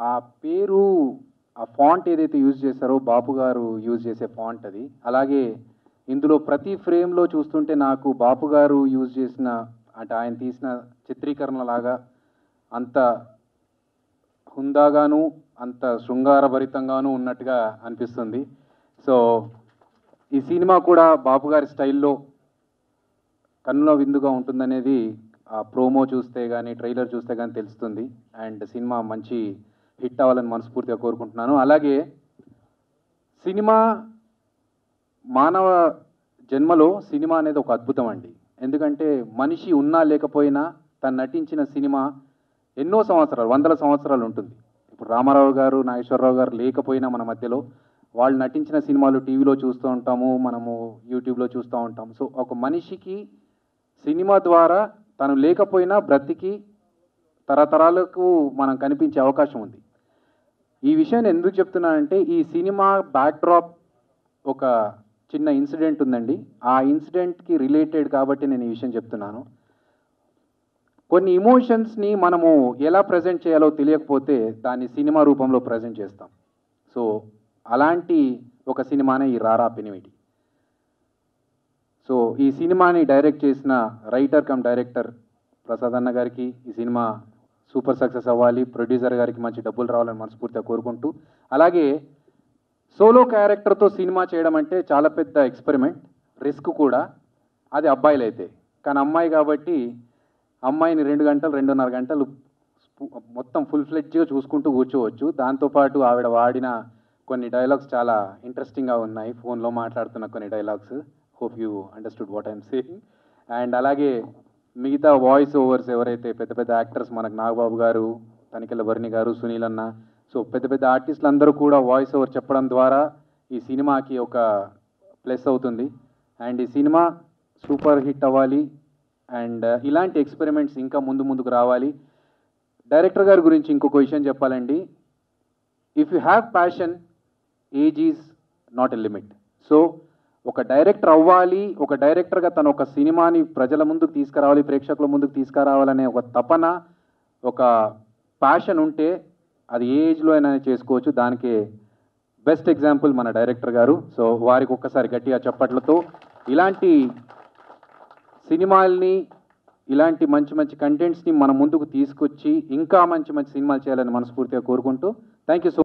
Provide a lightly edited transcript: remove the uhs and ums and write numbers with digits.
ఆ పేరు ఆ ఫాంట్ ఏదైతే యూజ్ చేశారో బాపు గారు యూజ్ చేసే ఫాంట్ అది. అలాగే ఇందులో ప్రతి ఫ్రేమ్‌లో చూస్తుంటే నాకు బాపు గారు యూజ్ చేసిన అంటే ఆయన తీసిన చిత్రీకరణలాగా అంత హుందాగాను, అంత శృంగారభరితంగాను ఉన్నట్టుగా అనిపిస్తుంది. సో, ఈ సినిమా కూడా బాపు గారి స్టైల్‌లో కన్నుల విందుగా ఉంటుందనేది ప్రోమో చూస్తే గాని, ట్రైలర్ చూస్తే గాని తెలుస్తుంది. అండ్ సినిమా మంచి హిట్ అవ్వాలని మనస్ఫూర్తిగా కోరుకుంటున్నాను. అలాగే సినిమా మానవ జన్మలో సినిమా అనేది ఒక అద్భుతం అండి. ఎందుకంటే మనిషి ఉన్నా లేకపోయినా తను నటించిన సినిమా ఎన్నో సంవత్సరాలు, వందల సంవత్సరాలు ఉంటుంది. ఇప్పుడు రామారావు గారు, నాగేశ్వరరావు గారు లేకపోయినా మన మధ్యలో వాళ్ళు నటించిన సినిమాలు టీవీలో చూస్తూ ఉంటాము, మనము యూట్యూబ్‌లో చూస్తూ ఉంటాం. సో, ఒక మనిషికి సినిమా ద్వారా తను లేకపోయినా బ్రతికి తరతరాలకు మనం కనిపించే అవకాశం ఉంది. ఈ విషయాన్ని ఎందుకు చెప్తున్నానంటే ఈ సినిమా బ్యాక్‌డ్రాప్ ఒక చిన్న ఇన్సిడెంట్ ఉందండి. ఆ ఇన్సిడెంట్‌కి రిలేటెడ్ కాబట్టి నేను ఈ విషయం చెప్తున్నాను. కొన్ని ఎమోషన్స్‌ని మనము ఎలా ప్రెజెంట్ చేయాలో తెలియకపోతే దాన్ని సినిమా రూపంలో ప్రెజెంట్ చేస్తాం. సో, అలాంటి ఒక సినిమానే ఈ 'రారా పెనిమిటి'. సో, ఈ సినిమాని డైరెక్ట్ చేసిన రైటర్ కమ్ డైరెక్టర్ ప్రసాద్ అన్న గారికి ఈ సినిమా సూపర్ సక్సెస్ అవ్వాలి. ప్రొడ్యూసర్ గారికి మంచి డబ్బులు రావాలని మనస్ఫూర్తిగా కోరుకుంటూ, అలాగే సోలో క్యారెక్టర్‌తో సినిమా చేయడం అంటే చాలా పెద్ద ఎక్స్‌పెరిమెంట్, రిస్క్ కూడా. అది అబ్బాయిలైతే. కానీ అమ్మాయి కాబట్టి అమ్మాయిని 2 గంటలు, 2:30 గంటలు మొత్తం ఫుల్ ఫ్లెడ్జ్‌గా చూసుకుంటూ కూర్చోవచ్చు. దాంతో పాటు ఆవిడ వాడిన కొన్ని డైలాగ్స్ చాలా ఇంట్రెస్టింగ్‌గా ఉన్నాయి. ఫోన్‌లో మాట్లాడుతున్న కొన్ని dialogues. Hope you understood what I am saying. And అలాగే మిగతా వాయిస్ ఓవర్స్ ఎవరైతే పెద్ద పెద్ద యాక్టర్స్ మనకు నాగబాబు గారు, తనికెళ్ళ భరణి గారు, సునీల్ అన్న, సో పెద్ద పెద్ద ఆర్టిస్టులు అందరూ కూడా వాయిస్ ఓవర్ చెప్పడం ద్వారా ఈ సినిమాకి ఒక ప్లస్ అవుతుంది. అండ్ ఈ సినిమా సూపర్ హిట్ అవ్వాలి. అండ్ ఇలాంటి ఎక్స్పెరిమెంట్స్ ఇంకా ముందుకు రావాలి. డైరెక్టర్ గారి గురించి ఇంకొక విషయం చెప్పాలండి. If you have passion, age is not a limit. So, ఒక డైరెక్టర్ అవ్వాలి, ఒక డైరెక్టర్గా తను ఒక సినిమాని ప్రజల ముందుకు తీసుకురావాలి, ప్రేక్షకుల ముందుకు తీసుకురావాలనే ఒక తపన, ఒక ప్యాషన్ ఉంటే అది ఏ ఏజ్లో అయినా చేసుకోవచ్చు. దానికి బెస్ట్ ఎగ్జాంపుల్ మన డైరెక్టర్ గారు. సో, వారికి ఒక్కసారి గట్టిగా చప్పట్లతో ఇలాంటి సినిమాల్ని, ఇలాంటి మంచి మంచి కంటెంట్స్‌ని మన ముందుకు తీసుకొచ్చి ఇంకా మంచి మంచి సినిమాలు చేయాలని మనస్ఫూర్తిగా కోరుకుంటూ థ్యాంక్ యూ సో